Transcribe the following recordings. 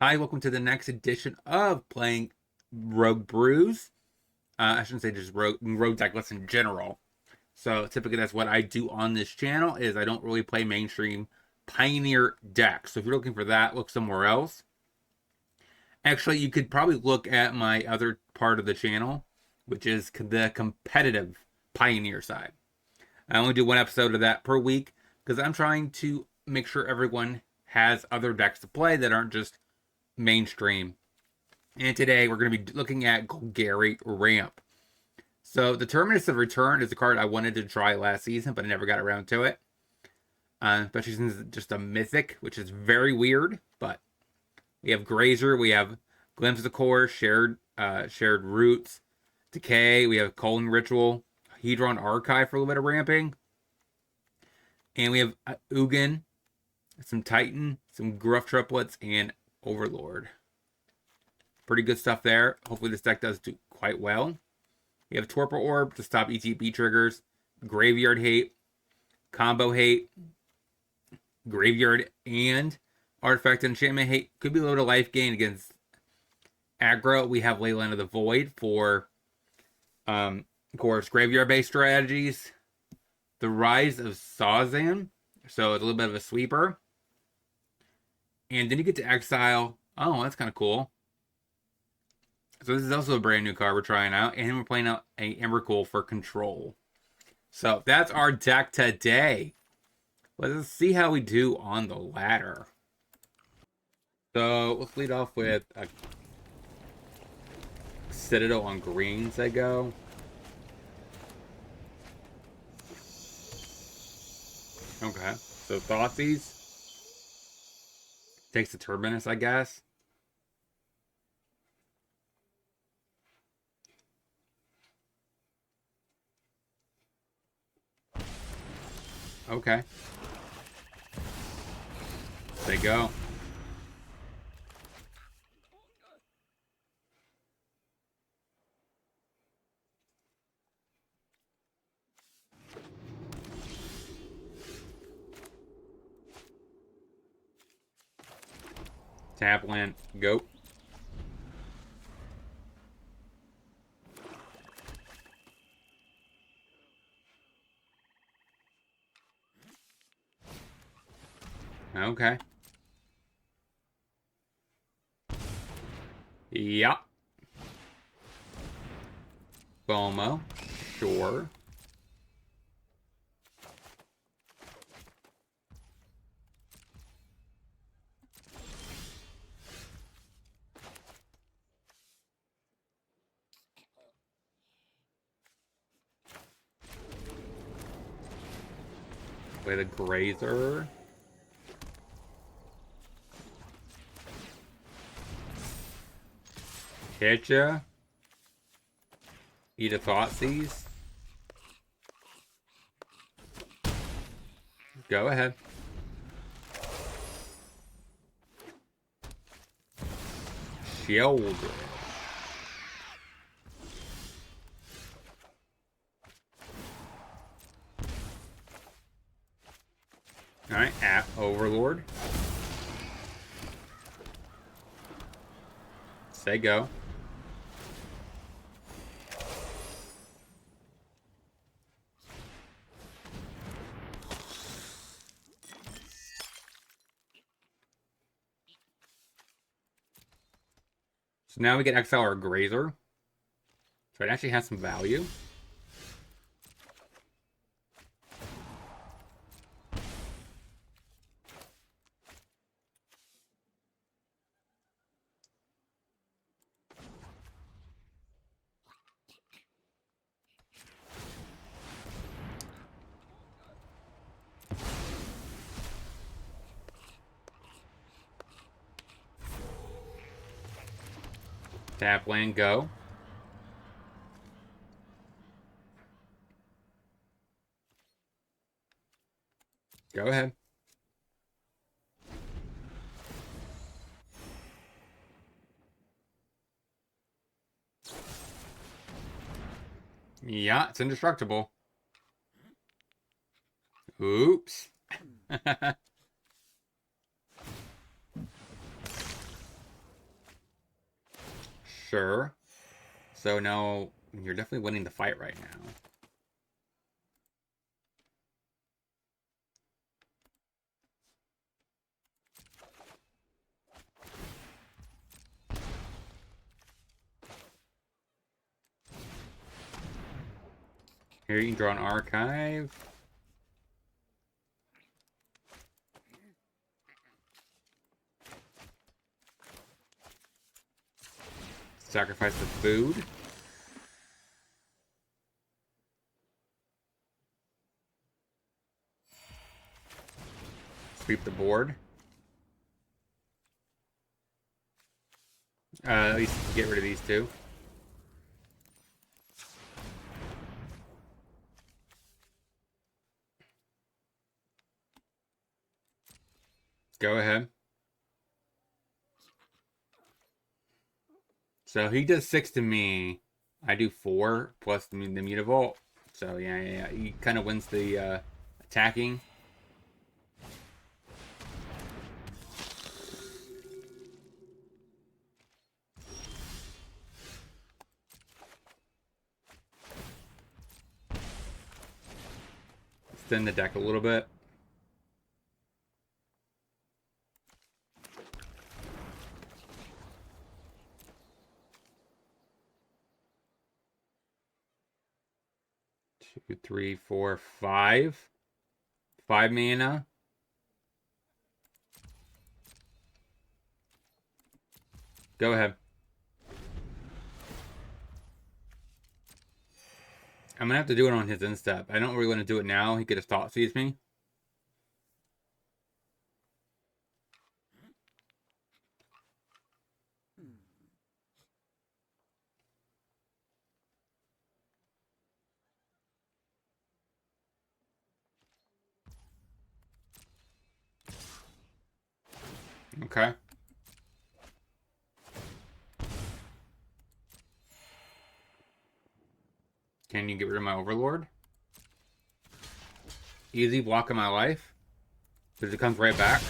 Hi, welcome to the next edition of playing Rogue Brews. I shouldn't say just Rogue deck lists in general. So typically that's what I do on this channel is I don't really play mainstream Pioneer decks. So if you're looking for that, look somewhere else. Actually, you could probably look at my other part of the channel, which is the competitive Pioneer side. I only do one episode of that per week because I'm trying to make sure everyone has other decks to play that aren't just mainstream. And today we're going to be looking at Golgari Ramp. So the Terminus of Return is a card I wanted to try last season, but I never got around to it. Especially since it's just a mythic, which is very weird. But we have Grazer, we have Glimpse of the Core, Shared Roots, Decay, we have Culling Ritual, Hedron Archive for a little bit of ramping. And we have Ugin, some Titan, some Gruff Triplets, and Overlord. Pretty good stuff there. Hopefully this deck does do quite well. You have Torpor Orb to stop ETB triggers, Graveyard Hate, Combo Hate, Graveyard and Artifact Enchantment Hate. Could be a little life gain against aggro. We have Leyline of the Void for, of course, graveyard-based strategies. The Rise of Sazan, so it's a little bit of a sweeper. And then you get to exile. Oh, that's kind of cool. So this is also a brand new card we're trying out. And we're playing out a Emrakul for control. So that's our deck today. Let's see how we do on the ladder. So let's lead off with a Citadel on greens, I go. Okay, so Thoughtseize. Takes the Terminus, I guess. Okay. They go. Tap land, go. Okay. Yep. FOMO. Sure. With a Grazer. Hit ya. Eat a Thoughtseize. Go ahead. Shield. Alright, at Overlord. Say go. So now we get exile our Grazer. So it actually has some value. Tap land, go. Go ahead. Yeah, it's indestructible. Oops. sure. So now you're definitely winning the fight right now. Here you can draw an archive. Sacrifice the food. Sweep the board. At least get rid of these two. Go ahead. So he does 6 to me. I do 4 plus the mutavault. So yeah. He kind of wins the attacking. Extend the deck a little bit. Two, 3, 4, 5. 5 mana. Go ahead. I'm gonna have to do it on his instep. I don't really want to do it now. He could have thought seized me. Okay. Can you get rid of my overlord? Easy block of my life. Because it comes right back.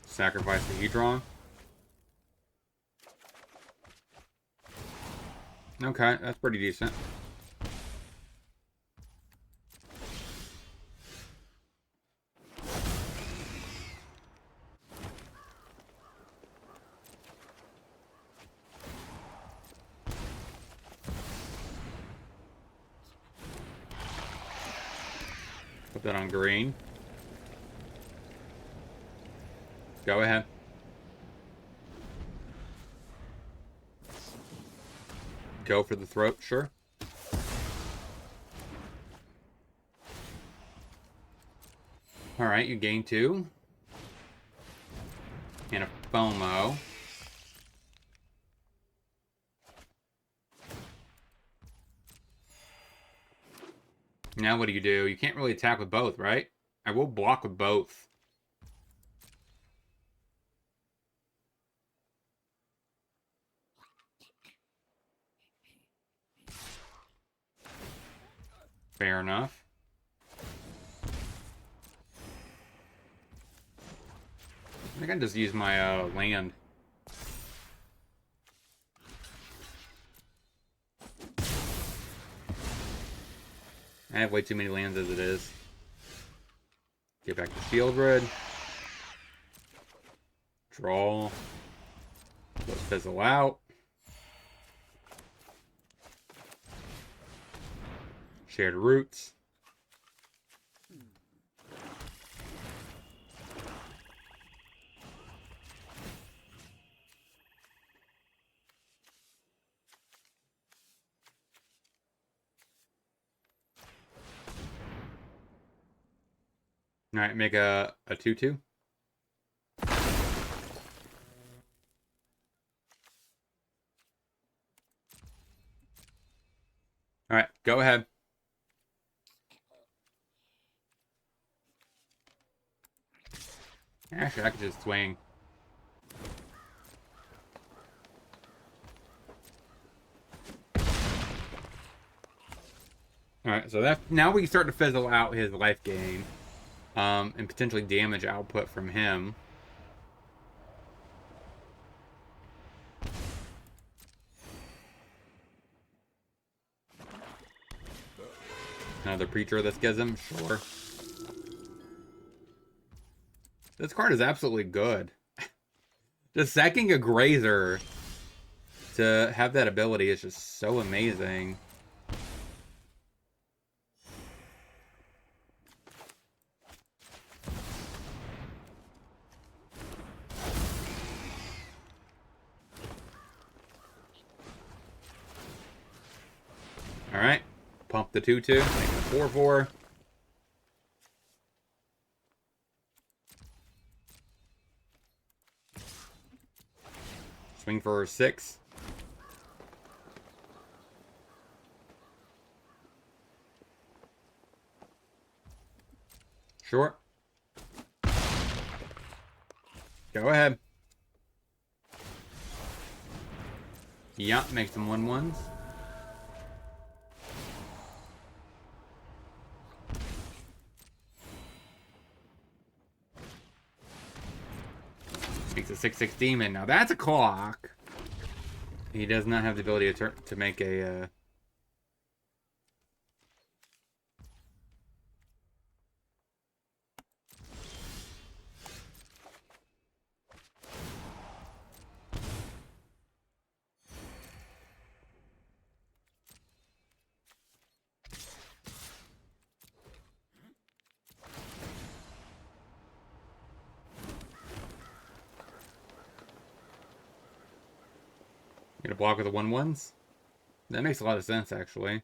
Sacrifice the Hedron. Okay, that's pretty decent. Put that on green. Go ahead. Go for the throat, sure. Alright, you gain 2. And a FOMO. Now what do? You can't really attack with both, right? I will block with both. Fair enough. I think I just use my land. I have way too many lands as it is. Get back to Field Grid. Draw. Let's fizzle out. Shared roots. All right, make a 2/2. All right, go ahead. Actually, I could just swing. Alright, so that now we start to fizzle out his life gain. And potentially damage output from him. Another Preacher of the Schism? Sure. This card is absolutely good. Just sacking a Grazer to have that ability is just so amazing. Alright. Pump the 2/2. Make it a 4/4. Swing for 6. Sure. Go ahead. Yup, make some 1/1s. Makes a 6/6 demon. Now that's a clock. He does not have the ability to make a. Gonna block with the 1/1s? That makes a lot of sense, actually.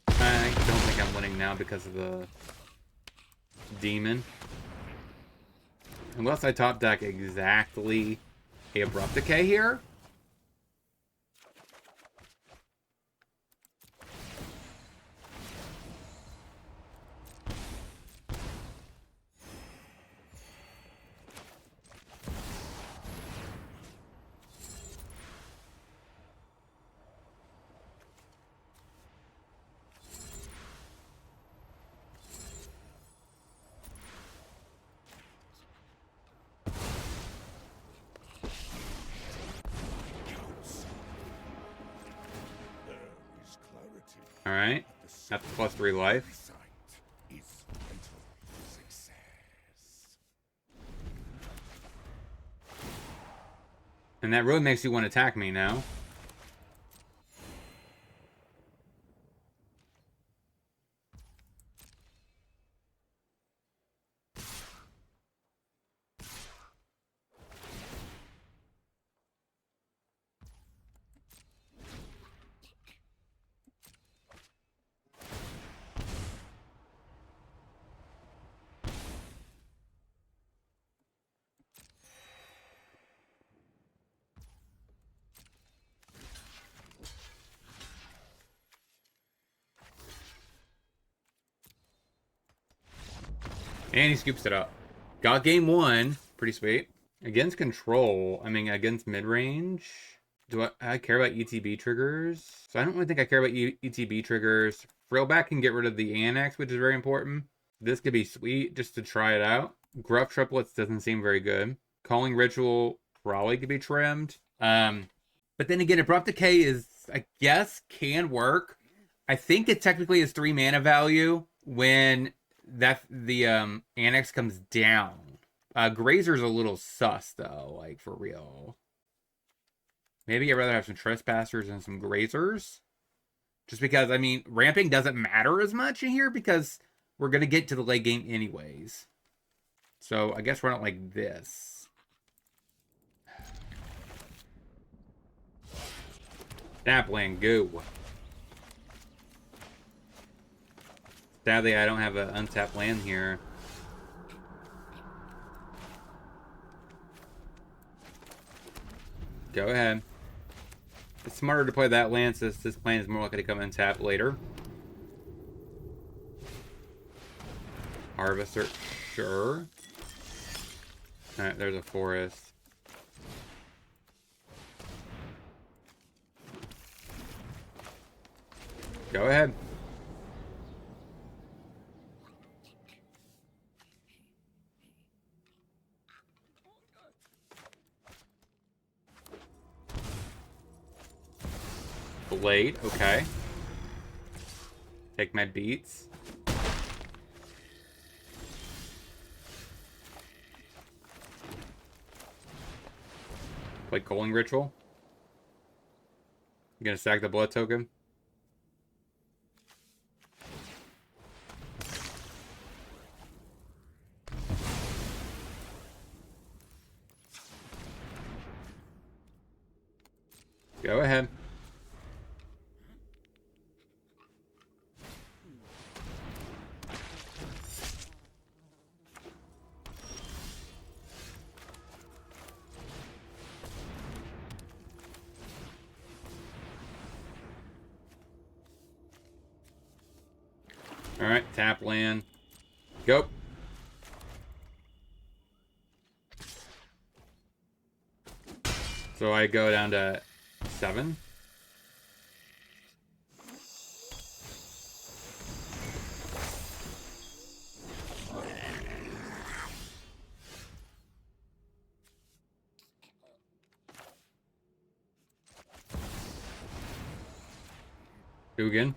I don't think I'm winning now because of the demon. Unless I top deck exactly a Abrupt Decay here. Alright. That's +3 life. And that really makes you want to attack me now. And he scoops it up. Got game 1. Pretty sweet. Against control, I mean, against mid-range, do I care about ETB triggers? So I don't really think I care about ETB triggers. Frillback can get rid of the annex, which is very important. This could be sweet just to try it out. Gruff triplets doesn't seem very good. Calling Ritual probably could be trimmed. But then again, Abrupt Decay is, I guess, can work. I think it technically is 3 mana value when the annex comes down. Grazer's a little sus though, like for real. Maybe I'd rather have some Trespassers and some Grazers. Just because, I mean, ramping doesn't matter as much in here because we're going to get to the late game anyways. So I guess we're not like this. Sapling, go. Sadly, I don't have an untapped land here. Go ahead. It's smarter to play that land since this plan is more likely to come in tap later. Harvester, sure. Alright, there's a forest. Go ahead. Blade, okay. Take my beats. Play Culling Ritual. You gonna sack the blood token? Go ahead. Alright, tap land. Go. So I go down to 7. Do again.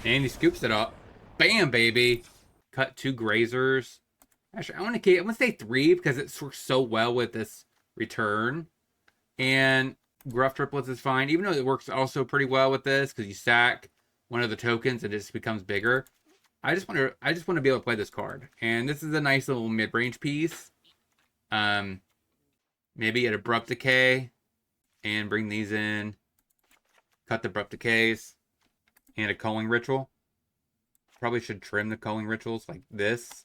And he scoops it up. Bam, baby. Cut 2 grazers. Actually, I want to say 3 because it works so well with this return. And Gruff Triplets is fine, even though it works also pretty well with this because you sack one of the tokens and it just becomes bigger. I just want to be able to play this card. And this is a nice little mid-range piece. Maybe an Abrupt Decay and bring these in. Cut the Abrupt Decays. And a Culling Ritual. Probably should trim the Culling Rituals like this.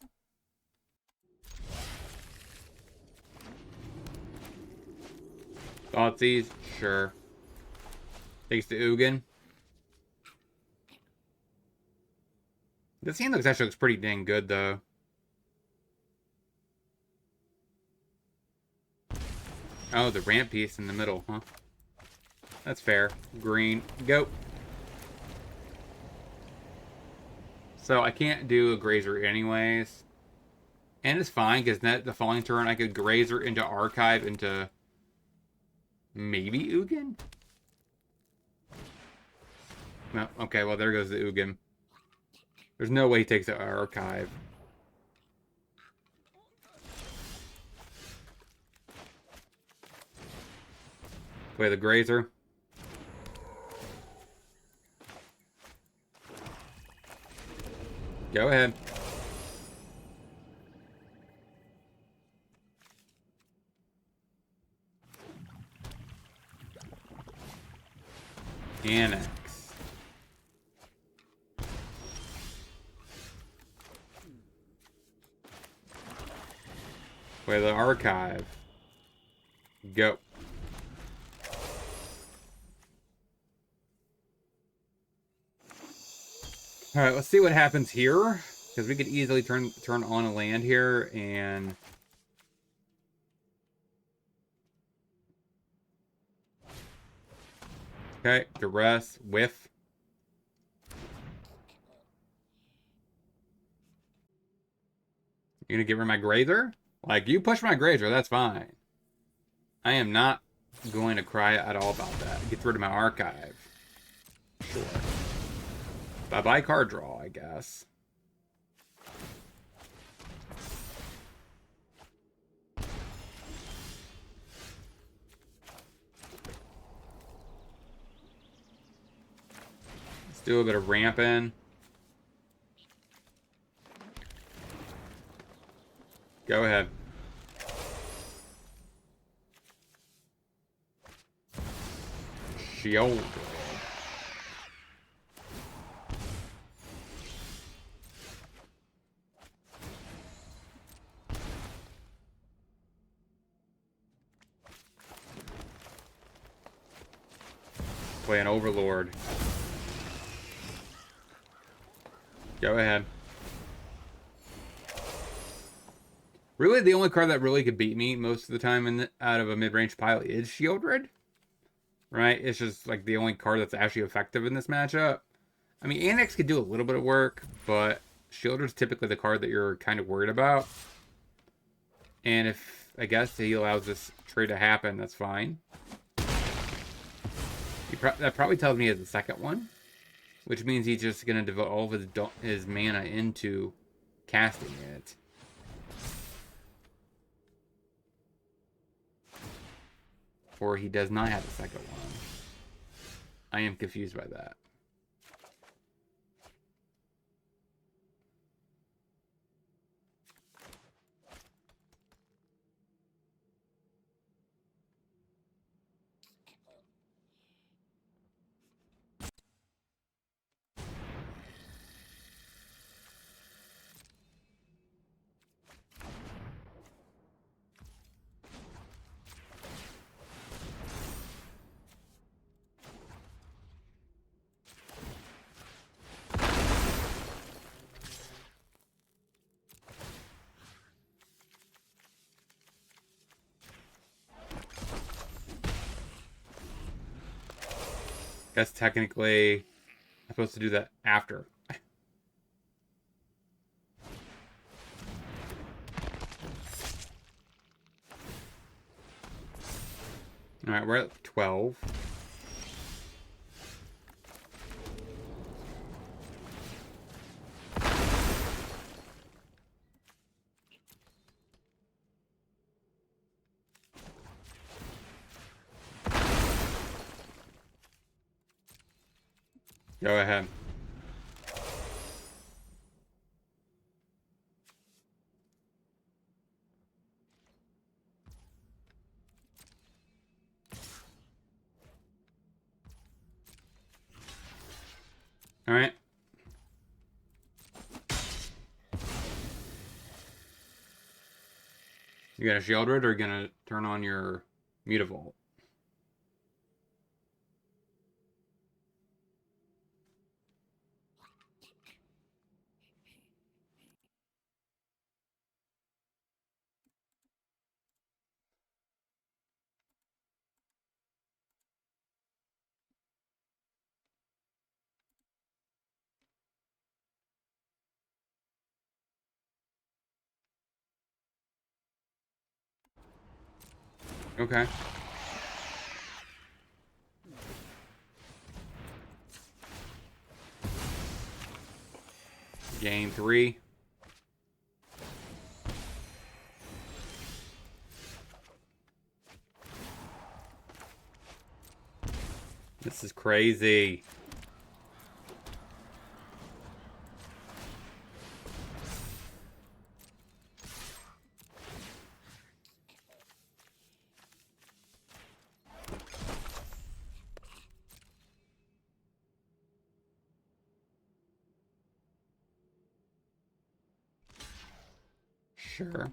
Thoughtseize, sure. Takes the Ugin. This hand actually looks pretty dang good though. Oh, the ramp piece in the middle, huh? That's fair. Green, go. So I can't do a Grazer anyways. And it's fine, because the following turn I could Grazer into Archive into maybe Ugin? No, okay, well there goes the Ugin. There's no way he takes the Archive. Play the Grazer. Go ahead. Annex. Play the Archive. Go. Alright, let's see what happens here. Because we could easily turn on a land here and... Okay, Duress, whiff. You gonna give her my Grazer? Like, you push my Grazer, that's fine. I am not going to cry at all about that. Get rid of my Archive. Sure. Bye-bye card draw, I guess. Let's do a bit of ramping. Go ahead. Shield. Play an Overlord. Go ahead. Really, the only card that really could beat me most of the time out of a mid-range pile is Shieldred. Right? It's just like the only card that's actually effective in this matchup. I mean, Annex could do a little bit of work, but Shieldred's typically the card that you're kind of worried about. And if, I guess, he allows this trade to happen, that's fine. That probably tells me he has the second one, which means he's just going to devote all of his mana into casting it. Or he does not have the second one. I am confused by that. Guess technically I'm supposed to do that after. Alright, we're at 12. Go ahead. All right. You gonna shield it or gonna turn on your Mutavault? Okay. Gain 3. This is crazy. Sure.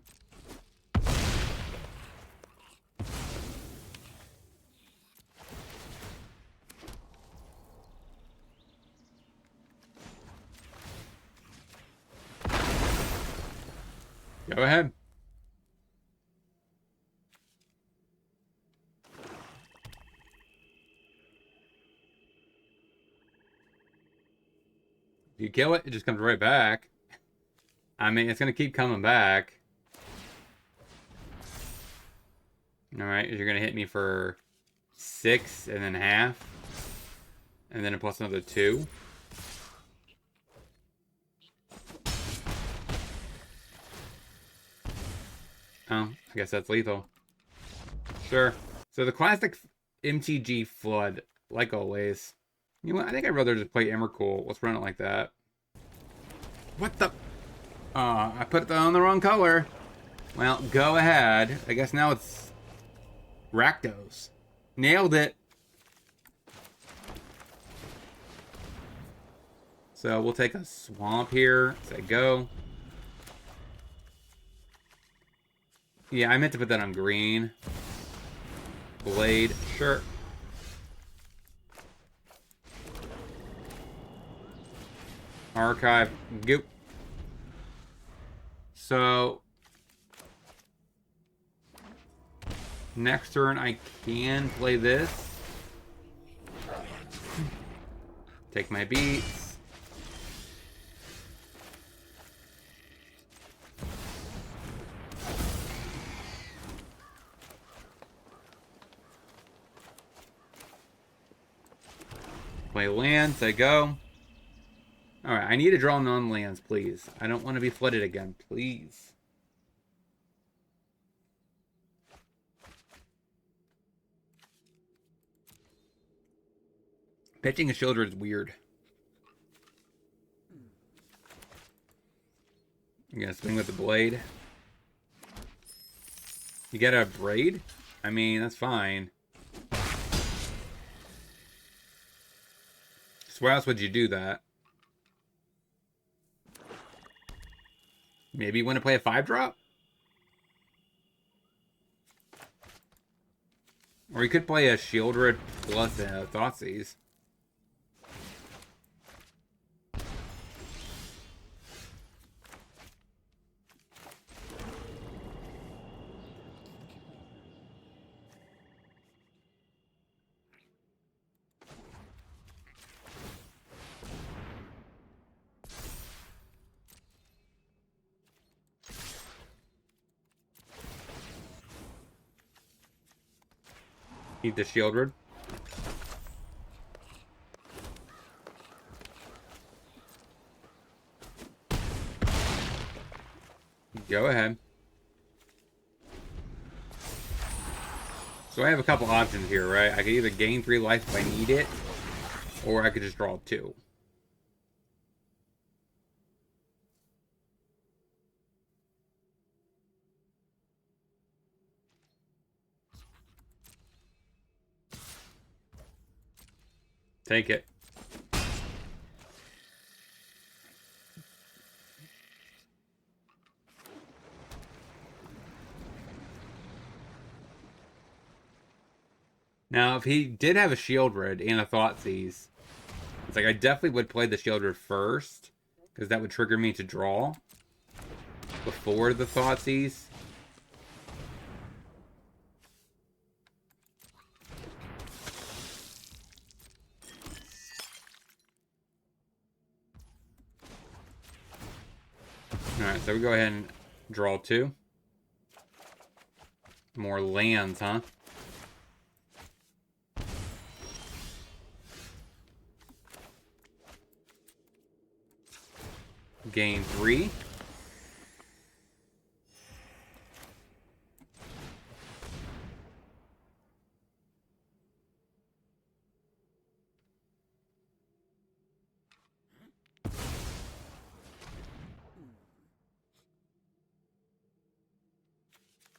Go ahead. If you kill it, it just comes right back. I mean, it's going to keep coming back. Alright, you're going to hit me for 6 and then half. And then plus another 2. Oh, I guess that's lethal. Sure. So the classic MTG Flood, like always. You know what? I think I'd rather just play Emrakul. Let's run it like that. What the? I put it on the wrong color. Well, go ahead. I guess now it's Rakdos. Nailed it. So we'll take a swamp here. Say go. Yeah, I meant to put that on green. Blade, sure. Archive. Goop. So next turn I can play this. Take my beats. Play lands, I go. Alright, I need to draw non-lands, please. I don't want to be flooded again, please. Pitching a Shielder is weird. You gonna swing with the blade? You get a braid? I mean, that's fine. So why else would you do that? Maybe you want to play a 5-drop? Or you could play a Shieldred plus a Thoughtseize. Need the Shieldred. Go ahead. So I have a couple options here, right? I could either gain 3 life if I need it, or I could just draw 2. Take it. Now, if he did have a Shieldred and a Thoughtseize, it's like I definitely would play the Shieldred first, because that would trigger me to draw before the Thoughtseize. Alright, so we go ahead and draw 2. More lands, huh? Gain 3.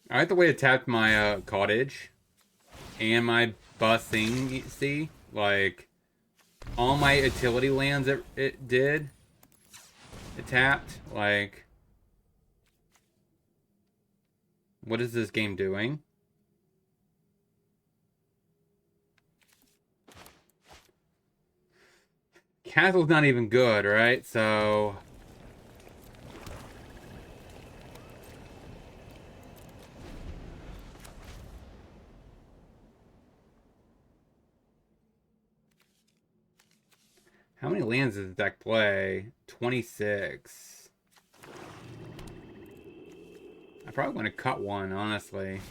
I like the way it tapped my cottage and my busing. See, like all my utility lands it did. It tapped. Like, what is this game doing? Castle's not even good, right? So how many lands does the deck play? 26. I probably want to cut one, honestly.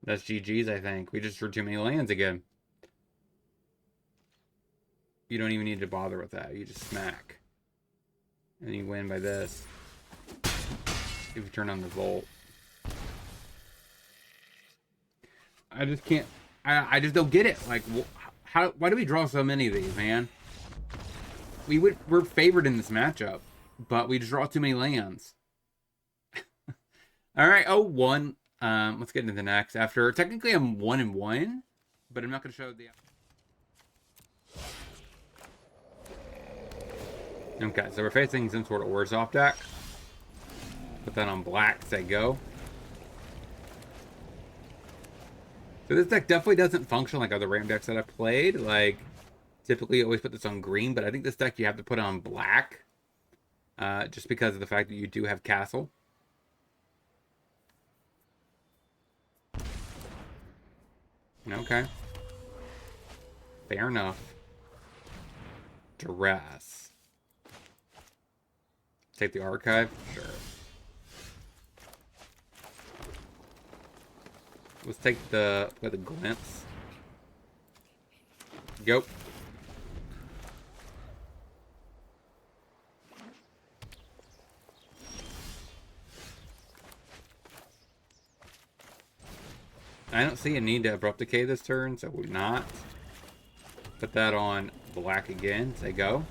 That's GG's, I think. We just drew too many lands again. You don't even need to bother with that. You just smack. And you win by this. If you turn on the Volt. I just can't... I just don't get it. Like, why do we draw so many of these, man? We're favored in this matchup. But we just draw too many lands. Alright, 0-1. Let's get into the next. After technically I'm 1-1, but I'm not going to show the. Okay, so we're facing some sort of Orzhov deck. Put that on black. Say go. So this deck definitely doesn't function like other ramp decks that I've played. Like, typically you always put this on green, but I think this deck you have to put on black. Just because of the fact that you do have castle. Okay. Fair enough. Duress. Take the archive? Sure. Let's take the glimpse. Go. I don't see a need to abrupt decay this turn, so we're not. Put that on black again. Say go.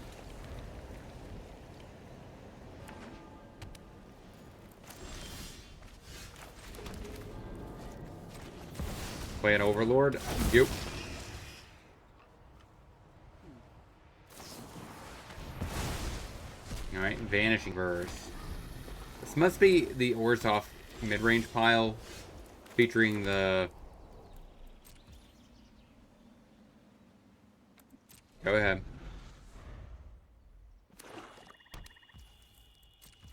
Play an Overlord. Yep. Alright, Vanishing Verse. This must be the Orzhov mid-range pile featuring the... Go ahead.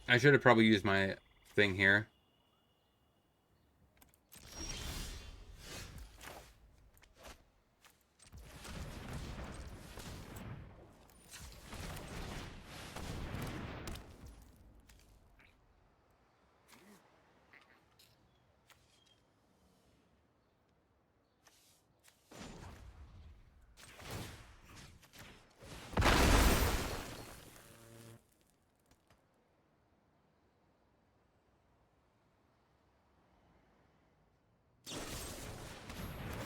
I should have probably used my thing here.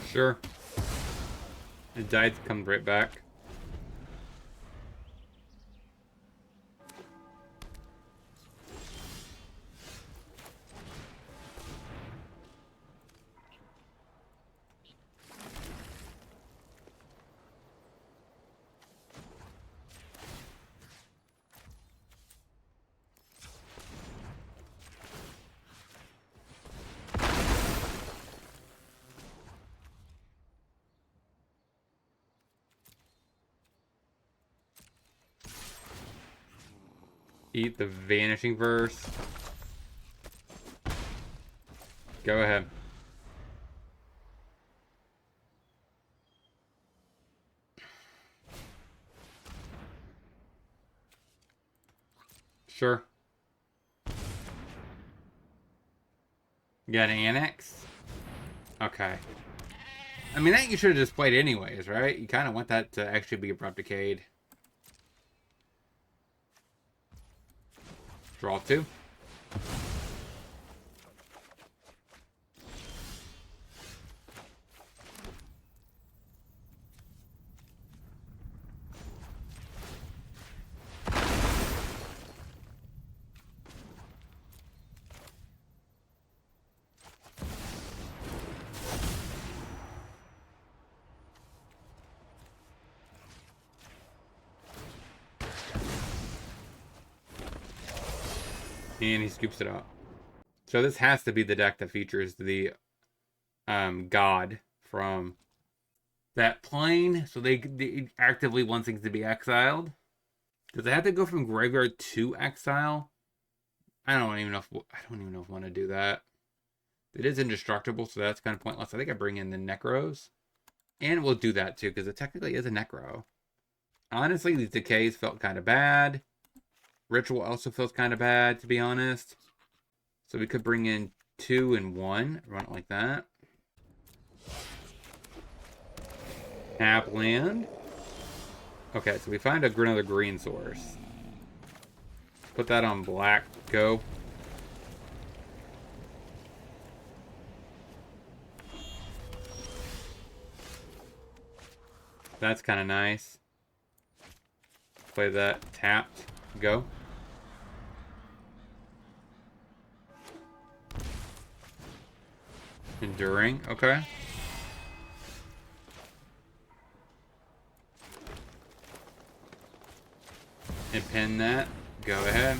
Sure. It died, comes right back. Eat the Vanishing Verse. Go ahead. Sure. You got an Annex? Okay. I mean, that you should have just played anyways, right? You kind of want that to actually be abrupt decayed. Draw 2. And he scoops it up. So this has to be the deck that features the god from that plane. So they actively want things to be exiled. Does it have to go from graveyard to exile? I don't even know if I want to do that. It is indestructible, so that's kind of pointless. I think I bring in the Necros. And we'll do that too, because it technically is a Necro. Honestly, these decays felt kind of bad. Ritual also feels kind of bad, to be honest. So we could bring in 2 and 1. Run it like that. Tap land. Okay, so we find another green source. Put that on black. Go. That's kind of nice. Play that. Tapped. Go. Enduring. Okay. And pin that. Go ahead.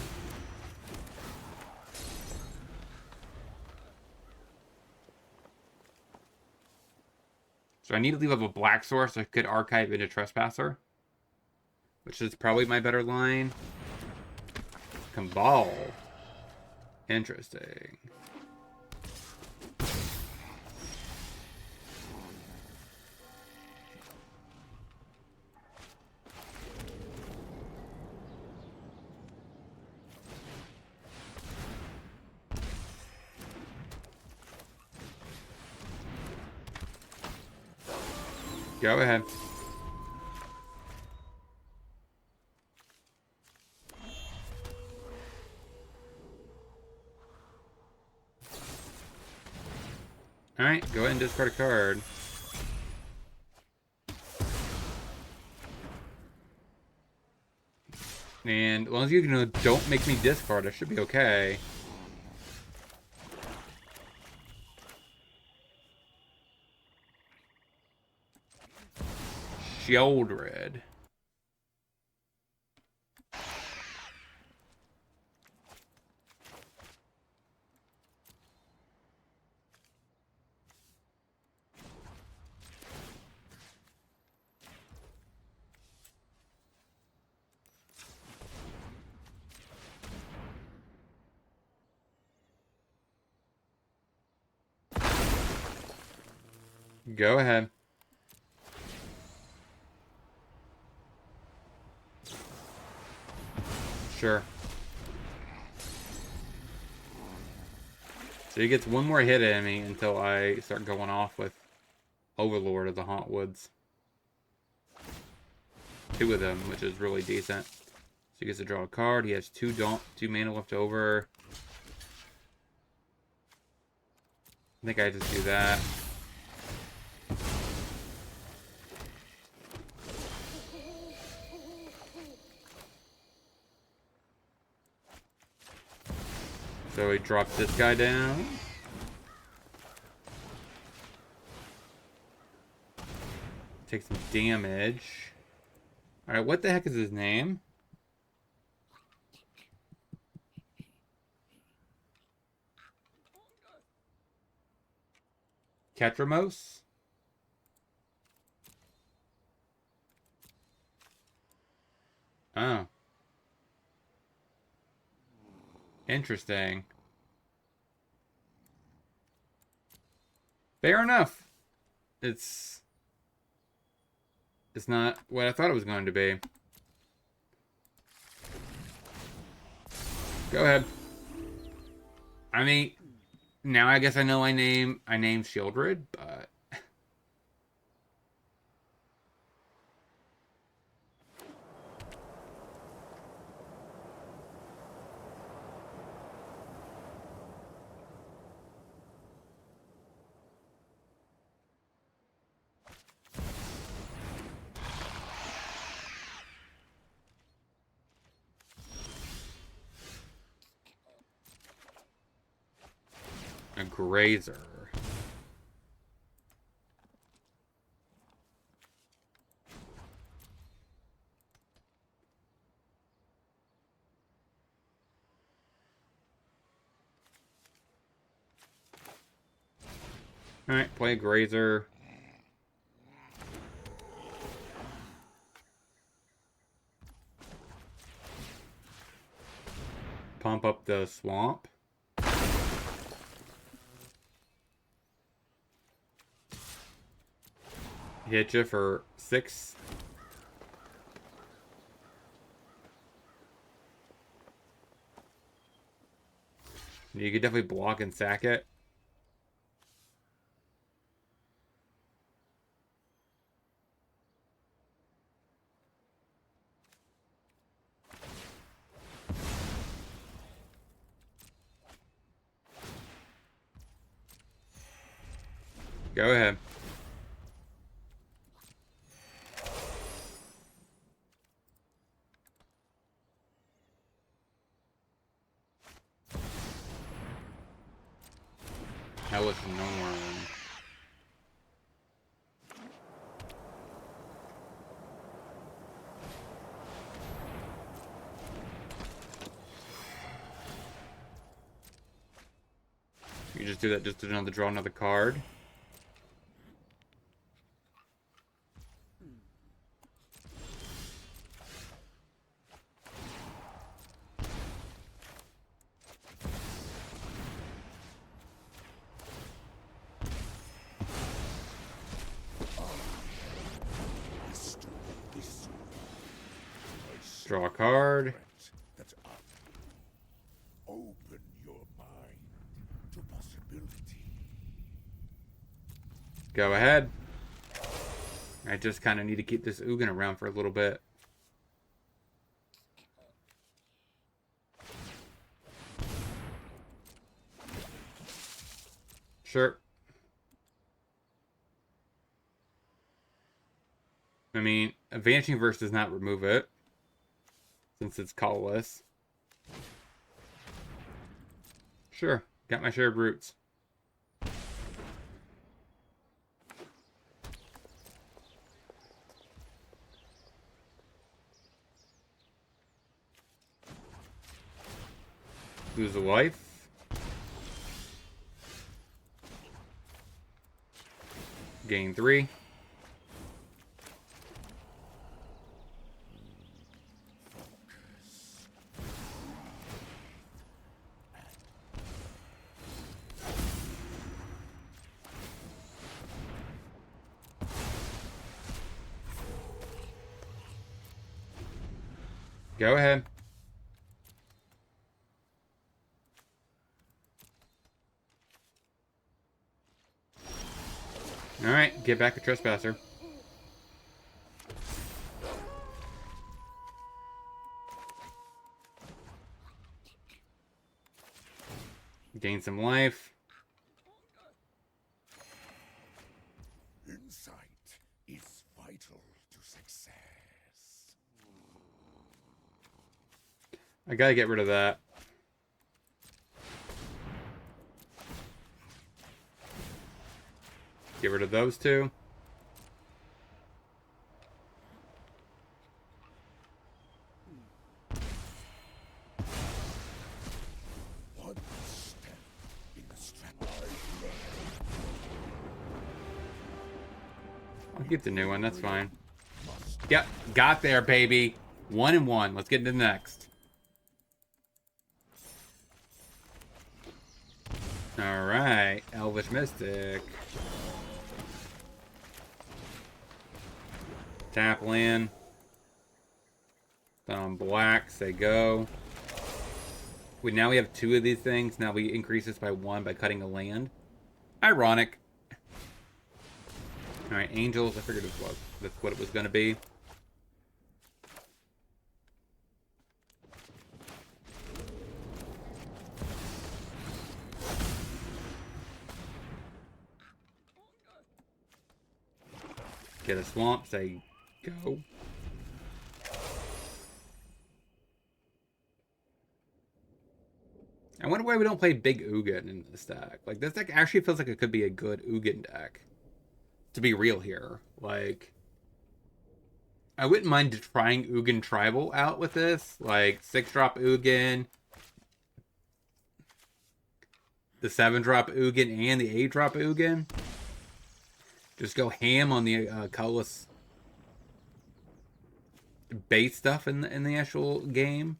So I need to leave up a black source I could archive into Trespasser, which is probably my better line. Cabal. Interesting. Go ahead. Alright, go ahead and discard a card. And as long as you don't make me discard, I should be okay. Shieldred. Go ahead. Sure. So he gets one more hit at me until I start going off with Overlord of the Hauntwoods. 2 of them, which is really decent. So he gets to draw a card. He has 2 mana left over. I think I just do that. So he drops this guy down. Takes some damage. Alright, what the heck is his name? Ketramos? Oh. Interesting. Fair enough. It's not what I thought it was going to be. Go ahead. I mean, now I guess I know I named Shieldred, but a grazer. Alright, play a grazer. Pump up the swamp. Hit you for 6. You could definitely block and sack it. Go ahead. Hellish Norn. You just do that just to draw another card. Draw a card. That's up. Open your mind to possibility. Go ahead. I just kind of need to keep this Ugin around for a little bit. Sure. I mean, Vanishing Verse does not remove it, since it's colorless. Sure, got my shared roots. Lose a life. Gain 3. Go ahead. Alright, get back a trespasser. Gain some life. Insight is vital to success. I gotta get rid of that. Get rid of those two. One step in the strategy. I'll get the new one, that's fine. Yep, got there, baby. 1 and 1. Let's get into the next. Alright, Elvish Mystic. Tap land. On black, say go. Now we have 2 of these things. Now we increase this by 1 by cutting a land. Ironic. Alright, Angels. I figured that's what it was going to be. Get a swamp, say go. I wonder why we don't play big Ugin in this deck. Like, this deck actually feels like it could be a good Ugin deck. To be real here. Like, I wouldn't mind trying Ugin Tribal out with this. Like, 6-drop Ugin. The 7-drop Ugin and the 8-drop Ugin. Just go ham on the colorless base stuff in the actual game.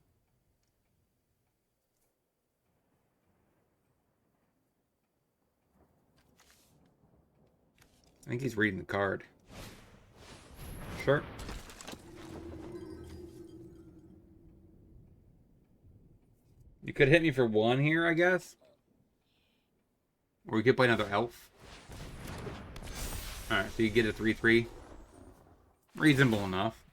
I think he's reading the card. Sure. You could hit me for 1 here, I guess. Or we could play another elf. Alright, so you get a 3/3. Reasonable enough.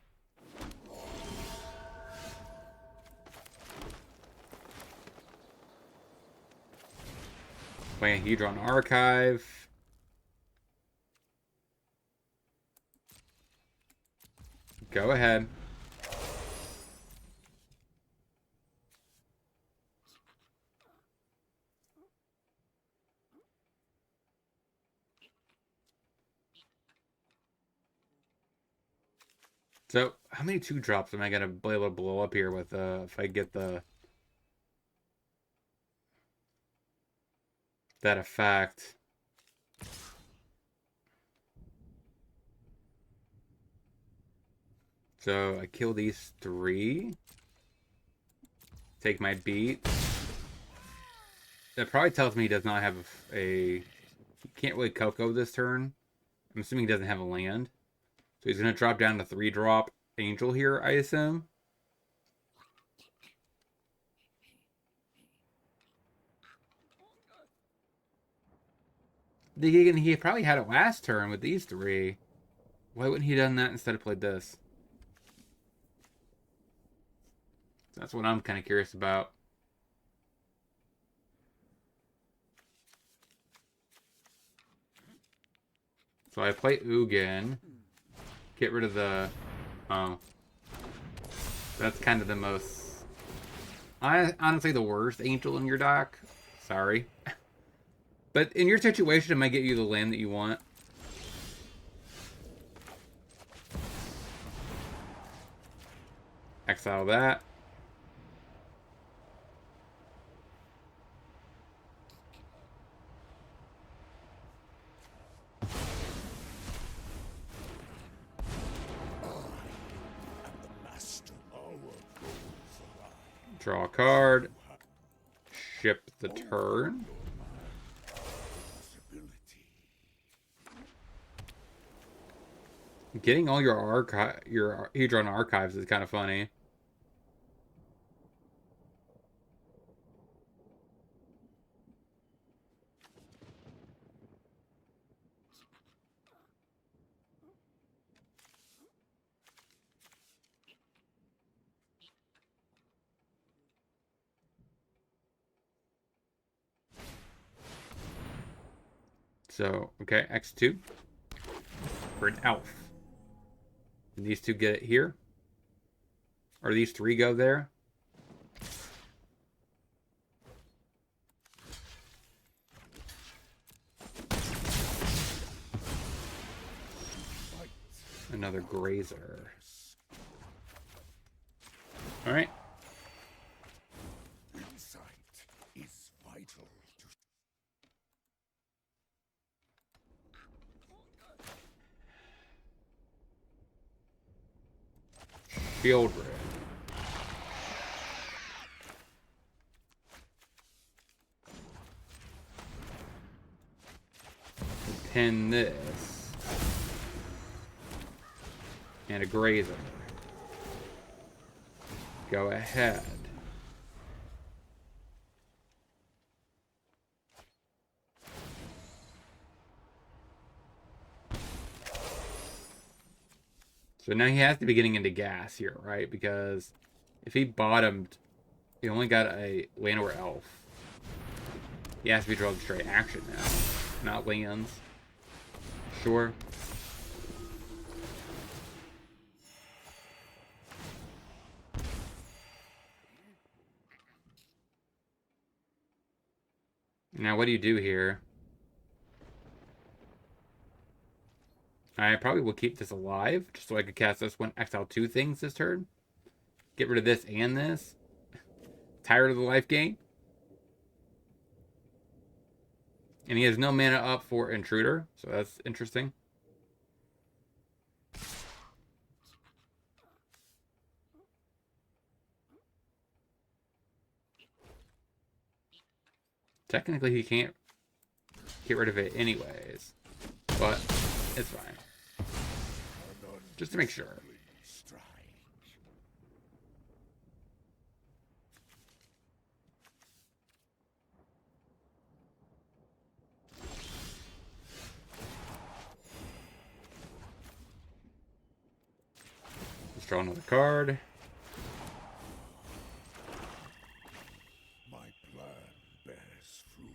Play a Hedron Archive. Go ahead. So, how many 2-drops am I gonna be able to blow up here with if I get that effect? So I kill these 3. Take my beat. That probably tells me he does not have he can't really Coco this turn. I'm assuming he doesn't have a land. So he's going to drop down to 3-drop Angel here, I assume. He probably had it last turn with these three. Why wouldn't he done that instead of played this? That's what I'm kind of curious about. So I play Ugin. Get rid of the... Oh. That's kind of the most... honestly, the worst angel in your dock. Sorry. But in your situation, it might get you the land that you want. Exile that. Draw a card. Ship the turn. Getting all your Hedron archives is kind of funny. So, okay, X2 for an elf. And these two get it here. Or these three go there. Another grazer. All right. Insight is vital to Children. Pin this. And a grazer. Go ahead. So now he has to be getting into gas here, right? Because if he bottomed, he only got a land or elf. He has to be drawing straight action now, not lands. Sure. Now what do you do here? I probably will keep this alive, just so I could cast this one, exile two things this turn. Get rid of this and this. Tired of the life gain. And he has no mana up for Intruder, so that's interesting. Technically, he can't get rid of it anyways, but it's fine. Just to make sure. Let's draw another card. my plan bears fruit.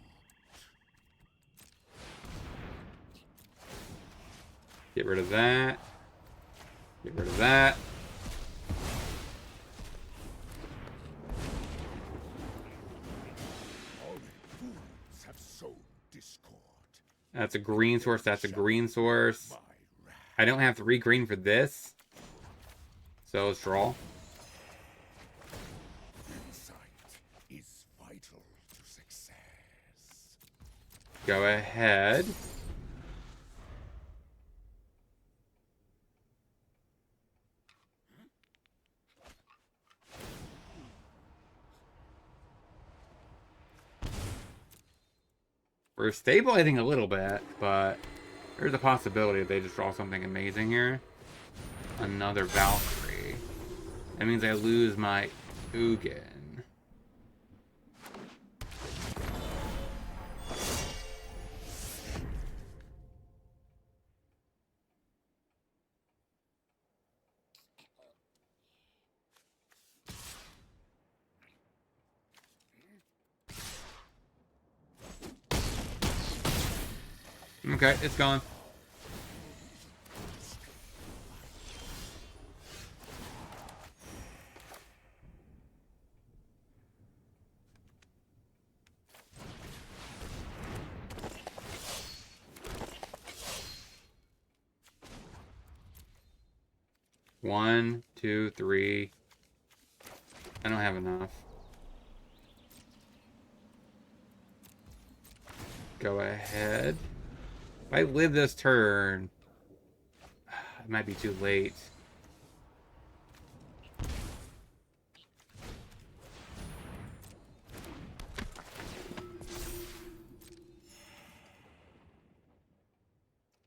Get rid of that. Get rid of that. Only fools have sowed discord. That's a green source. That's a green source. My wrath. I don't have 3 green for this. So let's draw. Insight is vital to success. Go ahead. We're stabilizing a little bit, but there's a possibility that they just draw something amazing here. Another Valkyrie. That means I lose my Ugin. Okay, it's gone. One, two, three. I don't have enough. Go ahead. If I live this turn, it might be too late.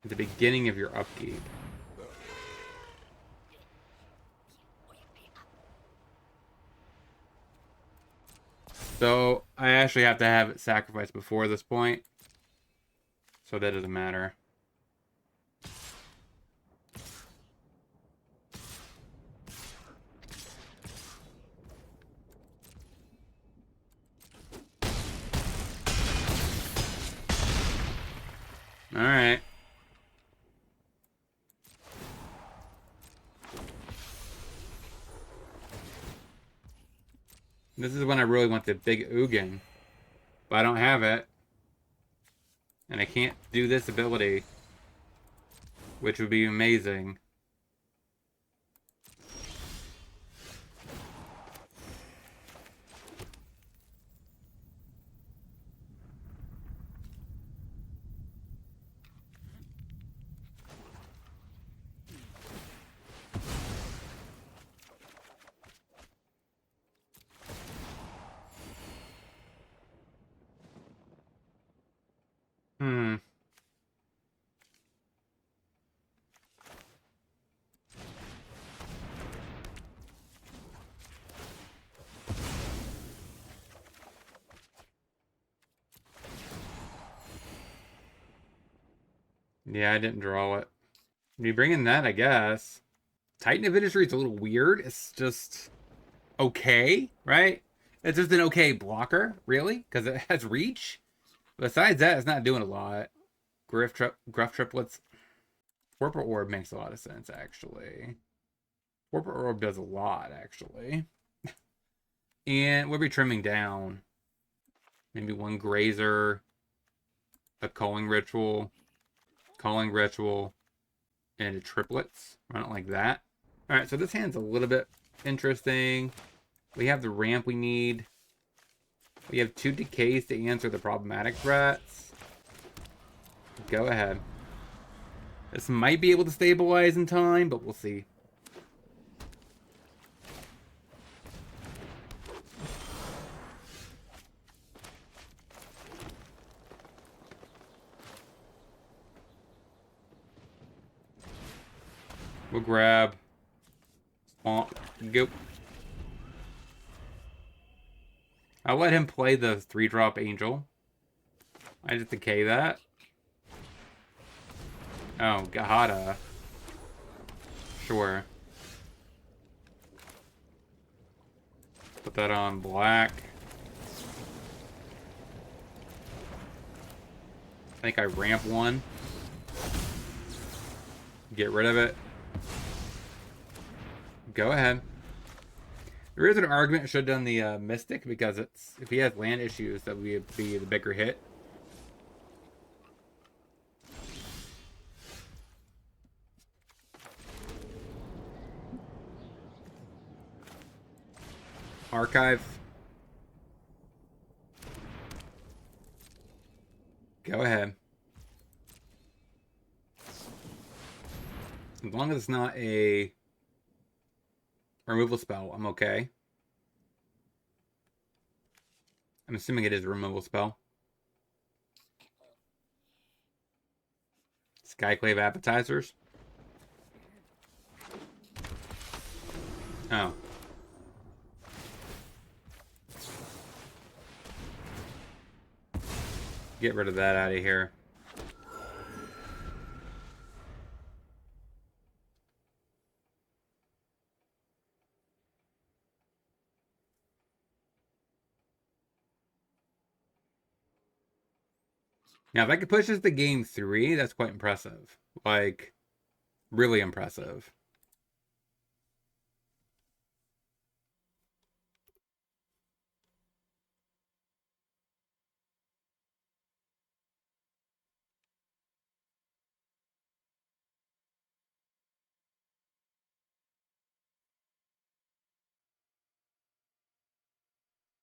At the beginning of your upkeep. So I actually have to have it sacrificed before this point. So that doesn't matter. All right. This is when I really want the big Ugin. But I don't have it. And I can't do this ability. Which would be amazing. Hmm. Yeah, I didn't draw it. You bring in that, I guess. Titan of Industry is a little weird. It's just okay, right? It's just an okay blocker, really, because it has reach. Besides that, it's not doing a lot. Gruff triplets. Corporate Orb makes a lot of sense, actually. Corporate Orb does a lot, actually. And we'll be trimming down. Maybe one Grazer, a Calling Ritual, and a Triplets. Run it like that. Alright, so this hand's a little bit interesting. We have the ramp we need. We have 2 decays to answer the problematic threats. Go ahead. This might be able to stabilize in time, but we'll see. We'll grab. Swamp. Go. I'll let him play the 3-drop Angel. I just decay that. Oh, Gahada. Sure. Put that on black. I think I ramp one. Get rid of it. Go ahead. There is an argument I should have done the Mystic, because it's if he has land issues, that would be the bigger hit. Archive. Go ahead. As long as it's not a removal spell, I'm okay. I'm assuming it is a removal spell. Skyclave Appetizers. Oh. Get rid of that out of here. Now, if I could push this to game 3, that's quite impressive. Like, really impressive.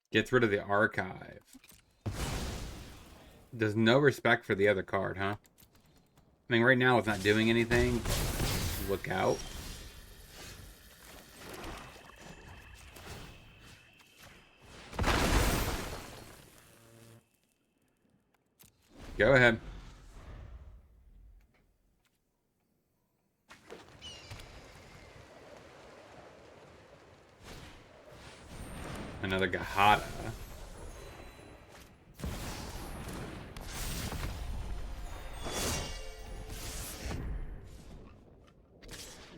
Gets rid of the archive. Does no respect for the other card, huh? I mean, right now it's not doing anything. Look out. Go ahead. Another Gahada.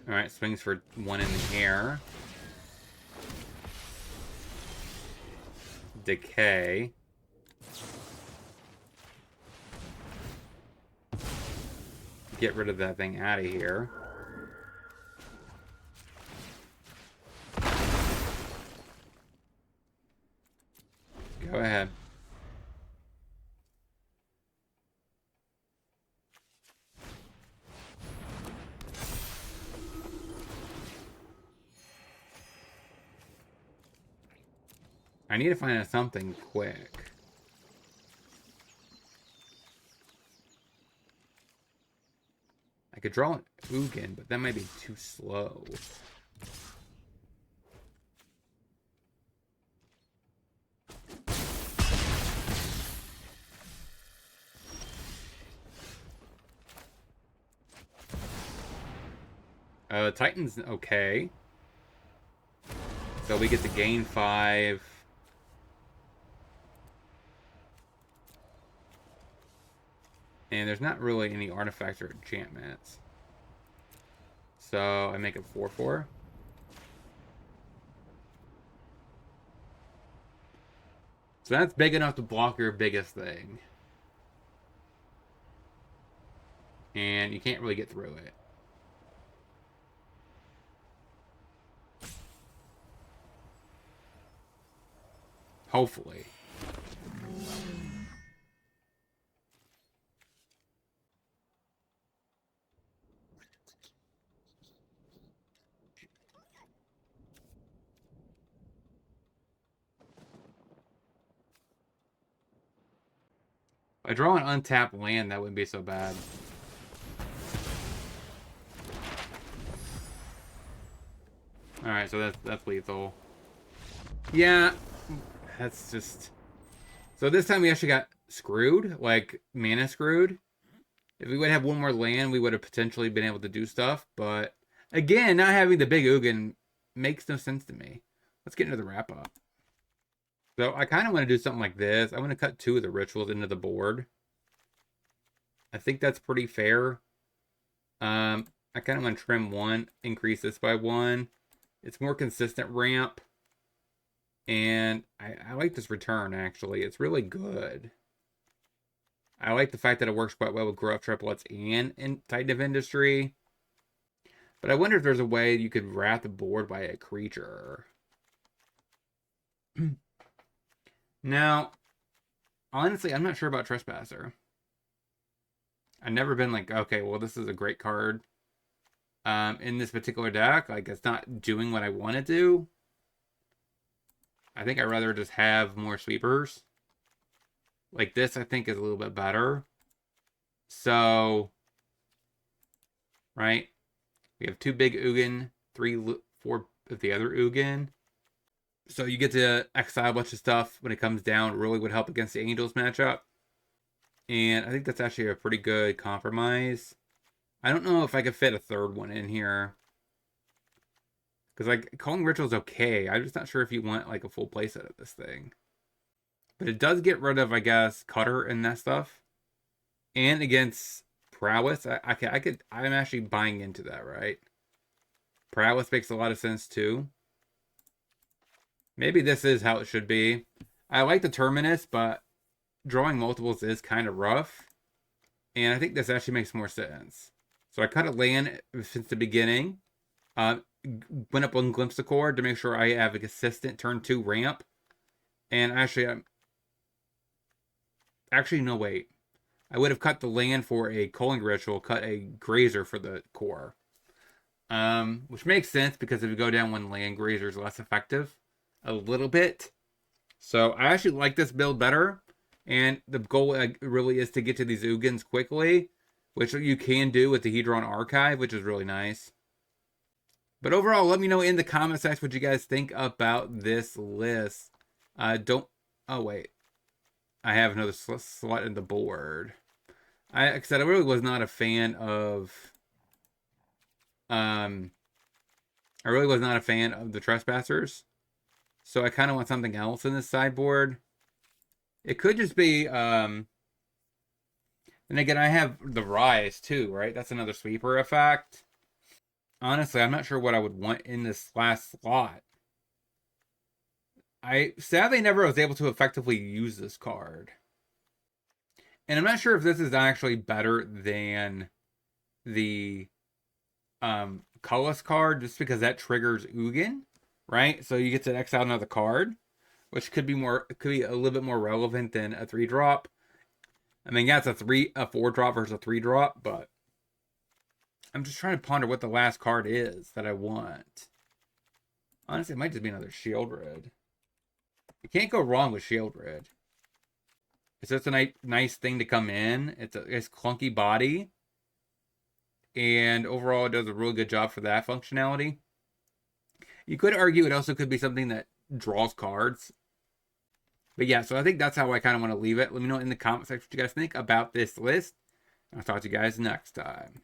Alright, swings for 1 in the air. Decay. Get rid of that thing out of here. Go ahead. I need to find something quick. I could draw an Ugin, but that might be too slow. Titan's okay. So we get to gain 5. And there's not really any artifacts or enchantments. So I make it 4/4. So that's big enough to block your biggest thing. And you can't really get through it. Hopefully. If I draw an untapped land, that wouldn't be so bad. Alright, so that's lethal. Yeah, that's just... So this time we actually got screwed, like mana screwed. If we would have one more land, we would have potentially been able to do stuff. But again, not having the big Ugin makes no sense to me. Let's get into the wrap up. So I kind of want to do something like this. I want to cut 2 of the rituals into the board. I think that's pretty fair. I kind of want to trim 1, increase this by 1. It's more consistent ramp. And I like this return, actually. It's really good. I like the fact that it works quite well with Growth Triplets and in Titan of Industry. But I wonder if there's a way you could wrap the board by a creature. Now, honestly, I'm not sure about Trespasser. I've never been like, okay, well, this is a great card. In this particular deck, like, it's not doing what I want to do. I think I'd rather just have more sweepers. Like this, I think, is a little bit better. So, right? We have 2 big Ugin, 3, 4 of the other Ugin. So you get to exile a bunch of stuff when it comes down. It really would help against the Angels matchup. And I think that's actually a pretty good compromise. I don't know if I could fit a 3rd one in here. Because, like, Calling Ritual's okay. I'm just not sure if you want, like, a full playset of this thing. But it does get rid of, I guess, Cutter and that stuff. And against Prowess, I'm actually buying into that, right? Prowess makes a lot of sense, too. Maybe this is how it should be. I like the Terminus, but drawing multiples is kind of rough. And I think this actually makes more sense. So I cut a land since the beginning. Uh, went up on Glimpse the Core to make sure I have a consistent turn 2 ramp. And actually, no, wait. I would have cut the land for a Culling Ritual, cut a Grazer for the core. Which makes sense because if you go down one land, Grazer is less effective a little bit. So I actually like this build better. And the goal really is to get to these Ugins quickly, which you can do with the Hedron Archive, which is really nice. But overall, let me know in the comment section what you guys think about this list. Don't... Oh, wait. I have another slot in the board. Like I said, I really was not a fan of... I really was not a fan of the Trespassers. So I kind of want something else in this sideboard. It could just be... And again, I have the Rise, too, right? That's another sweeper effect. Honestly, I'm not sure what I would want in this last slot. I sadly never was able to effectively use this card. And I'm not sure if this is actually better than the Cullis card, just because that triggers Ugin, right? So you get to exile another card, which could be a little bit more relevant than a 3-drop. I mean, yeah, it's a 4-drop versus a 3-drop, but I'm just trying to ponder what the last card is that I want. Honestly, it might just be another Shieldred. You can't go wrong with Shieldred. It's just a nice thing to come in. It's clunky body. And overall, it does a really good job for that functionality. You could argue it also could be something that draws cards. But yeah, so I think that's how I kind of want to leave it. Let me know in the comment section what you guys think about this list. I'll talk to you guys next time.